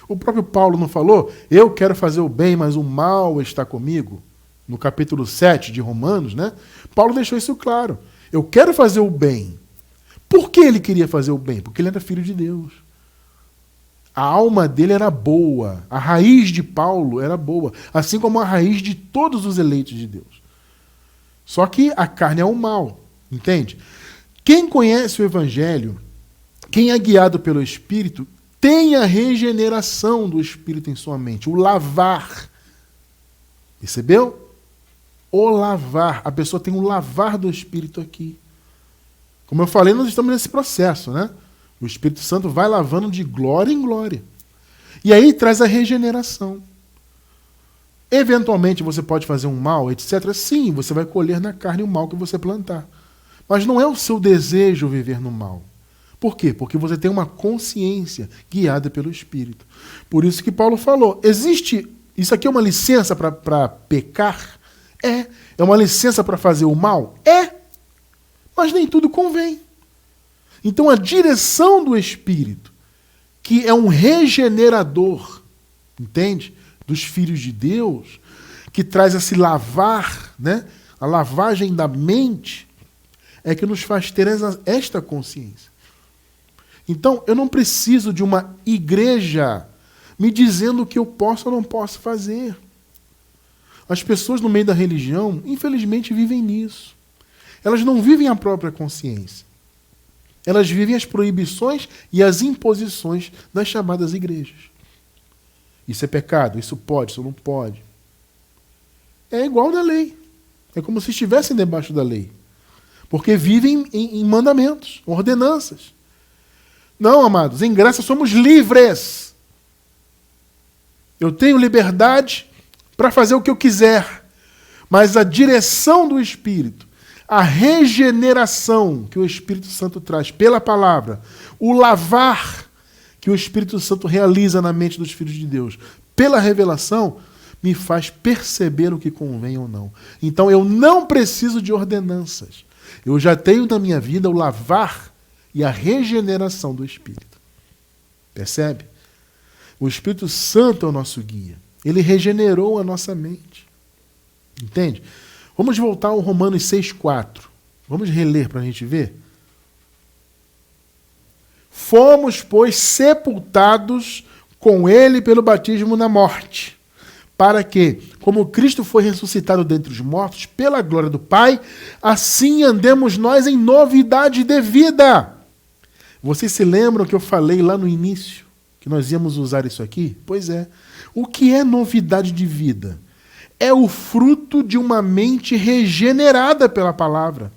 O próprio Paulo não falou, eu quero fazer o bem, mas o mal está comigo? No capítulo 7 de Romanos, né? Paulo deixou isso claro. Eu quero fazer o bem. Por que ele queria fazer o bem? Porque ele era filho de Deus. A alma dele era boa. A raiz de Paulo era boa. Assim como a raiz de todos os eleitos de Deus. Só que a carne é o mal. Entende? Quem conhece o Evangelho, quem é guiado pelo Espírito, tem a regeneração do Espírito em sua mente. O lavar. Percebeu? O lavar. A pessoa tem o lavar do Espírito aqui. Como eu falei, nós estamos nesse processo, né? O Espírito Santo vai lavando de glória em glória. E aí traz a regeneração. Eventualmente você pode fazer um mal, etc. Sim, você vai colher na carne o mal que você plantar. Mas não é o seu desejo viver no mal. Por quê? Porque você tem uma consciência guiada pelo Espírito. Por isso que Paulo falou, existe... Isso aqui é uma licença para pecar? É. É uma licença para fazer o mal? É. Mas nem tudo convém. Então a direção do Espírito, que é um regenerador, entende? Dos filhos de Deus, que traz esse lavar, né? A lavagem da mente, é que nos faz ter esta consciência. Então eu não preciso de uma igreja me dizendo o que eu posso ou não posso fazer. As pessoas no meio da religião, infelizmente, vivem nisso. Elas não vivem a própria consciência. Elas vivem as proibições e as imposições das chamadas igrejas. Isso é pecado, isso pode, isso não pode. É igual na lei. É como se estivessem debaixo da lei. Porque vivem em mandamentos, ordenanças. Não, amados, em graça somos livres. Eu tenho liberdade para fazer o que eu quiser. Mas a direção do Espírito, a regeneração que o Espírito Santo traz pela palavra, o lavar que o Espírito Santo realiza na mente dos filhos de Deus, pela revelação, me faz perceber o que convém ou não. Então eu não preciso de ordenanças. Eu já tenho na minha vida o lavar e a regeneração do Espírito. Percebe? O Espírito Santo é o nosso guia. Ele regenerou a nossa mente. Entende? Vamos voltar ao Romanos 6,4. Vamos reler para a gente ver? Fomos, pois, sepultados com ele pelo batismo na morte, para que, como Cristo foi ressuscitado dentre os mortos, pela glória do Pai, assim andemos nós em novidade de vida. Vocês se lembram que eu falei lá no início, que nós íamos usar isso aqui? Pois é. O que é novidade de vida? É o fruto de uma mente regenerada pela palavra.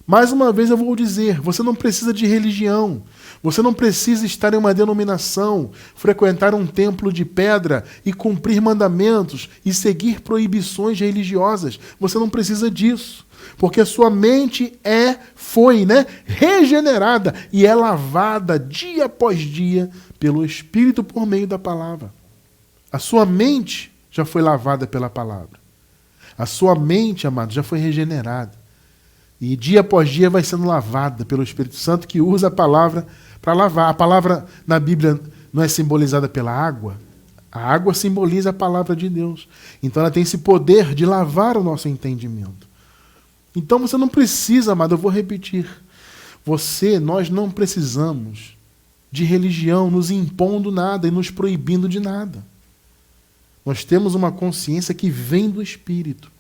Mais uma vez eu vou dizer, você não precisa de religião, você não precisa estar em uma denominação, frequentar um templo de pedra e cumprir mandamentos e seguir proibições religiosas. Você não precisa disso, porque a sua mente foi regenerada e é lavada dia após dia pelo Espírito por meio da palavra. A sua mente já foi lavada pela palavra. A sua mente, amado, já foi regenerada. E dia após dia vai sendo lavada pelo Espírito Santo, que usa a palavra para lavar. A palavra na Bíblia não é simbolizada pela água. A água simboliza a palavra de Deus. Então ela tem esse poder de lavar o nosso entendimento. Então você não precisa, amado, eu vou repetir. Nós não precisamos de religião nos impondo nada e nos proibindo de nada. Nós temos uma consciência que vem do Espírito.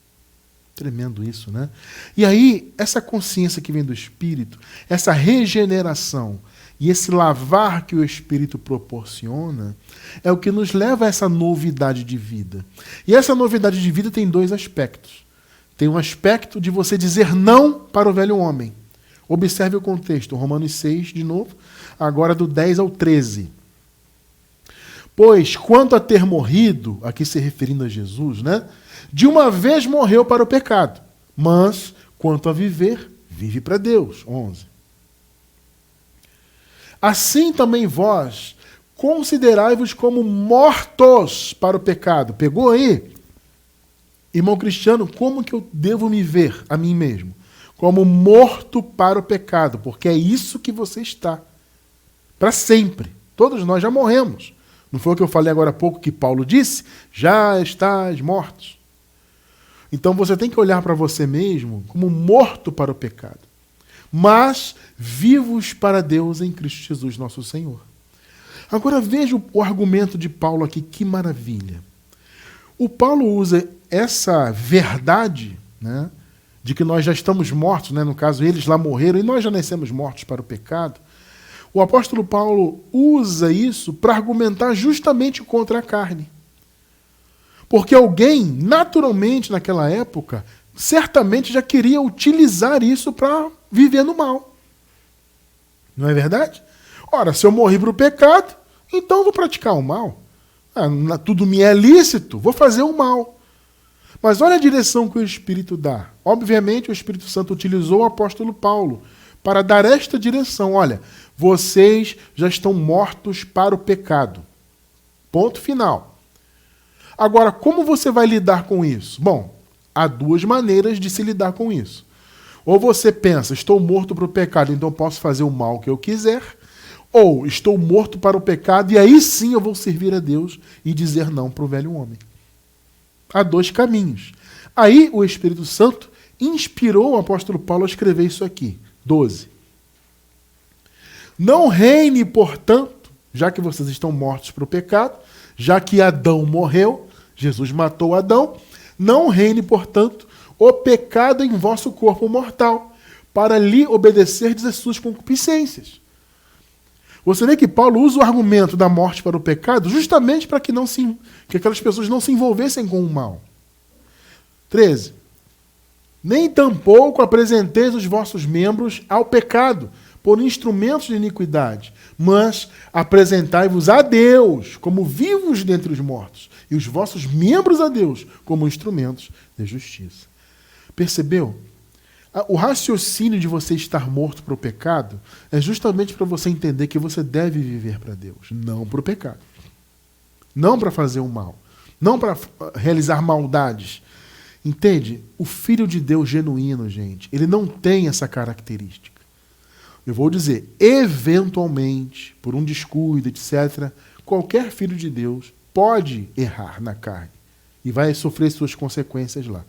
Tremendo isso, né? E aí, essa consciência que vem do Espírito, essa regeneração e esse lavar que o Espírito proporciona, é o que nos leva a essa novidade de vida. E essa novidade de vida tem dois aspectos. Tem um aspecto de você dizer não para o velho homem. Observe o contexto, Romanos 6, de novo, agora do 10 ao 13. Pois, quanto a ter morrido, aqui se referindo a Jesus, de uma vez morreu para o pecado, mas, quanto a viver, vive para Deus. 11. Assim também vós, considerai-vos como mortos para o pecado. Pegou aí? Irmão Cristiano, como que eu devo me ver a mim mesmo? Como morto para o pecado, porque é isso que você está. Para sempre. Todos nós já morremos. Não foi o que eu falei agora há pouco que Paulo disse? Já estás mortos. Então você tem que olhar para você mesmo como morto para o pecado, mas vivos para Deus em Cristo Jesus, nosso Senhor. Agora veja o argumento de Paulo aqui, que maravilha. O Paulo usa essa verdade, de que nós já estamos mortos, no caso eles lá morreram e nós já nascemos mortos para o pecado. O apóstolo Paulo usa isso para argumentar justamente contra a carne. Porque alguém, naturalmente, naquela época, certamente já queria utilizar isso para viver no mal. Não é verdade? Ora, se eu morri para o pecado, então eu vou praticar o mal. Tudo me é lícito, vou fazer o mal. Mas olha a direção que o Espírito dá. Obviamente, o Espírito Santo utilizou o apóstolo Paulo para dar esta direção. Olha, vocês já estão mortos para o pecado. Ponto final. Agora, como você vai lidar com isso? Bom, há duas maneiras de se lidar com isso. Ou você pensa, estou morto para o pecado, então posso fazer o mal que eu quiser. Ou estou morto para o pecado e aí sim eu vou servir a Deus e dizer não para o velho homem. Há dois caminhos. Aí o Espírito Santo inspirou o apóstolo Paulo a escrever isso aqui. 12. Não reine, portanto, já que vocês estão mortos para o pecado, já que Adão morreu, Jesus matou Adão, não reine, portanto, o pecado em vosso corpo mortal, para lhe obedecerdes às suas concupiscências. Você vê que Paulo usa o argumento da morte para o pecado justamente para que aquelas pessoas não se envolvessem com o mal. 13. Nem tampouco apresenteis os vossos membros ao pecado, por instrumentos de iniquidade, mas apresentai-vos a Deus como vivos dentre os mortos, e os vossos membros a Deus como instrumentos de justiça. Percebeu? O raciocínio de você estar morto para o pecado é justamente para você entender que você deve viver para Deus, não para o pecado. Não para fazer o mal. Não para realizar maldades. Entende? O Filho de Deus genuíno, gente, ele não tem essa característica. Eu vou dizer, eventualmente, por um descuido, etc., qualquer filho de Deus pode errar na carne e vai sofrer suas consequências lá.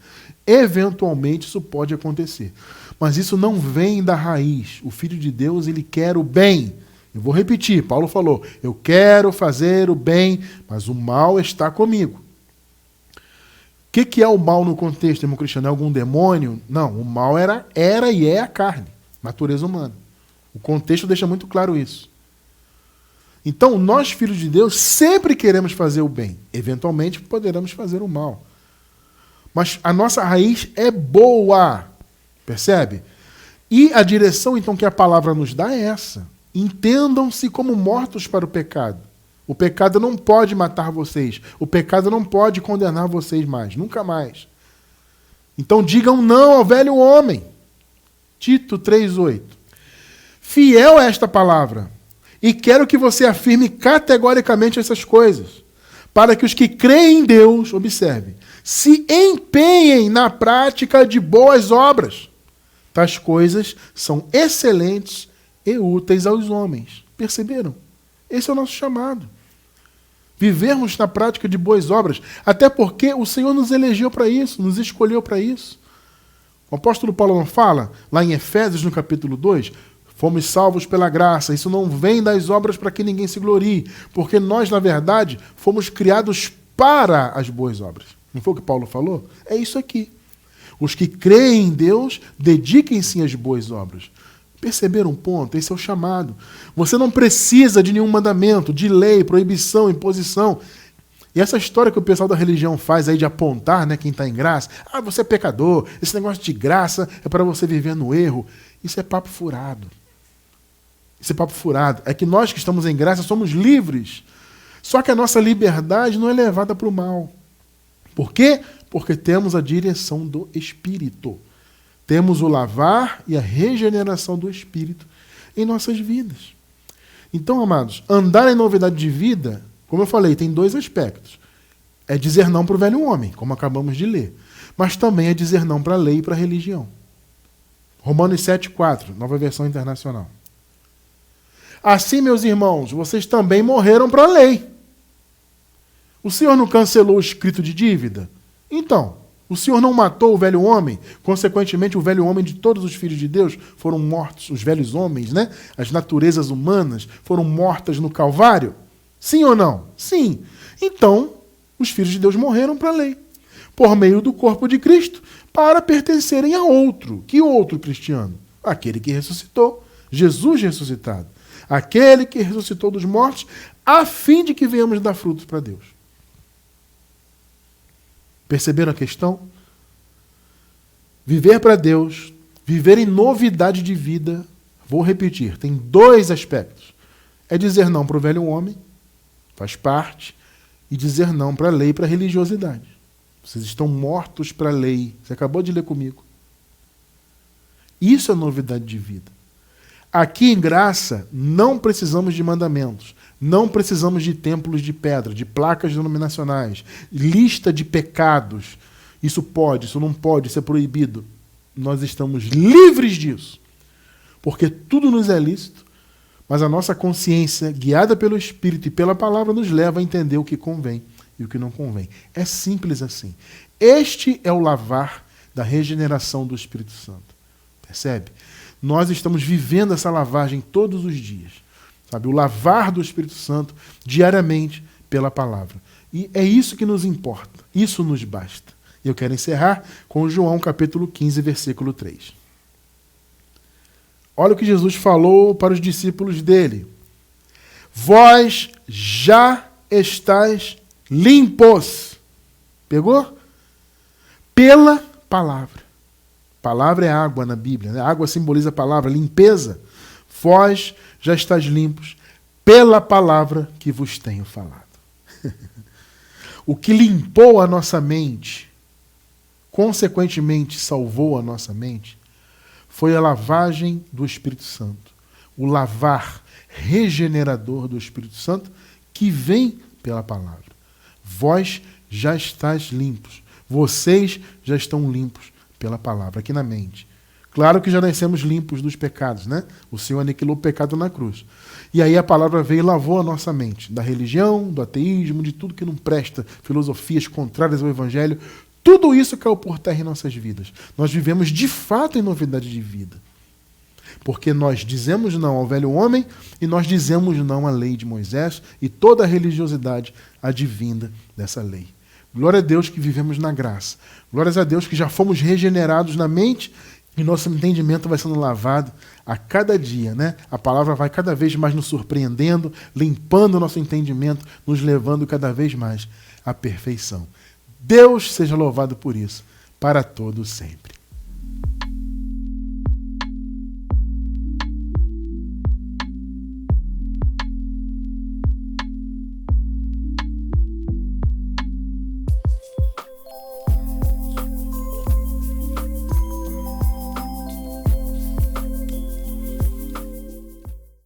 Eventualmente isso pode acontecer. Mas isso não vem da raiz. O Filho de Deus, ele quer o bem. Eu vou repetir, Paulo falou, eu quero fazer o bem, mas o mal está comigo. O que é o mal no contexto, irmão Cristiano? É algum demônio? Não, o mal era e é a carne, natureza humana. O contexto deixa muito claro isso. Então, nós, filhos de Deus, sempre queremos fazer o bem. Eventualmente, poderemos fazer o mal. Mas a nossa raiz é boa. Percebe? E a direção, então, que a palavra nos dá é essa. Entendam-se como mortos para o pecado. O pecado não pode matar vocês. O pecado não pode condenar vocês mais. Nunca mais. Então, digam não ao velho homem. Tito 3,8. Fiel a esta palavra. E quero que você afirme categoricamente essas coisas, para que os que creem em Deus, observe, se empenhem na prática de boas obras. Tais coisas são excelentes e úteis aos homens. Perceberam? Esse é o nosso chamado. Vivermos na prática de boas obras, até porque o Senhor nos elegeu para isso, nos escolheu para isso. O apóstolo Paulo não fala, lá em Efésios, no capítulo 2, fomos salvos pela graça, isso não vem das obras para que ninguém se glorie, porque nós, na verdade, fomos criados para as boas obras. Não foi o que Paulo falou? É isso aqui. Os que creem em Deus, dediquem-se às boas obras. Perceberam um ponto? Esse é o chamado. Você não precisa de nenhum mandamento, de lei, proibição, imposição. E essa história que o pessoal da religião faz aí de apontar, né, quem está em graça, você é pecador, esse negócio de graça é para você viver no erro. Isso é papo furado. Isso é papo furado. É que nós que estamos em graça somos livres. Só que a nossa liberdade não é levada para o mal. Por quê? Porque temos a direção do Espírito. Temos o lavar e a regeneração do Espírito em nossas vidas. Então, amados, andar em novidade de vida, como eu falei, tem dois aspectos. É dizer não para o velho homem, como acabamos de ler. Mas também é dizer não para a lei e para a religião. Romanos 7,4, nova versão internacional. Assim, meus irmãos, vocês também morreram para a lei. O Senhor não cancelou o escrito de dívida? Então, o Senhor não matou o velho homem? Consequentemente, o velho homem de todos os filhos de Deus foram mortos. Os velhos homens, né? As naturezas humanas foram mortas no Calvário? Sim ou não? Sim. Então, os filhos de Deus morreram para a lei, por meio do corpo de Cristo, para pertencerem a outro. Que outro cristiano? Aquele que ressuscitou. Jesus ressuscitado. Aquele que ressuscitou dos mortos, a fim de que venhamos dar frutos para Deus. Perceberam a questão? Viver para Deus, viver em novidade de vida, vou repetir, tem dois aspectos. É dizer não para o velho homem, faz parte, e dizer não para a lei e para a religiosidade. Vocês estão mortos para a lei. Você acabou de ler comigo. Isso é novidade de vida. Aqui em graça, não precisamos de mandamentos, não precisamos de templos de pedra, de placas denominacionais, lista de pecados. Isso pode, isso não pode, isso é proibido. Nós estamos livres disso, porque tudo nos é lícito, mas a nossa consciência, guiada pelo Espírito e pela palavra, nos leva a entender o que convém e o que não convém. É simples assim. Este é o lavar da regeneração do Espírito Santo. Percebe? Nós estamos vivendo essa lavagem todos os dias. Sabe? O lavar do Espírito Santo diariamente pela palavra. E é isso que nos importa. Isso nos basta. E eu quero encerrar com João capítulo 15, versículo 3. Olha o que Jesus falou para os discípulos dele. Vós já estáis limpos. Pegou? Pela palavra. Palavra é água na Bíblia, né? Água simboliza a palavra, limpeza. Vós já estáis limpos pela palavra que vos tenho falado. O que limpou a nossa mente, consequentemente salvou a nossa mente, foi a lavagem do Espírito Santo. O lavar regenerador do Espírito Santo que vem pela palavra. Vós já estáis limpos. Vocês já estão limpos pela palavra, aqui na mente. Claro que já nascemos limpos dos pecados, né? O Senhor aniquilou o pecado na cruz. E aí a palavra veio e lavou a nossa mente. Da religião, do ateísmo, de tudo que não presta, filosofias contrárias ao Evangelho. Tudo isso caiu por terra em nossas vidas. Nós vivemos de fato em novidade de vida. Porque nós dizemos não ao velho homem e nós dizemos não à lei de Moisés e toda a religiosidade advinda dessa lei. Glória a Deus que vivemos na graça. Glórias a Deus que já fomos regenerados na mente e nosso entendimento vai sendo lavado a cada dia, né? A palavra vai cada vez mais nos surpreendendo, limpando o nosso entendimento, nos levando cada vez mais à perfeição. Deus seja louvado por isso, para todo sempre.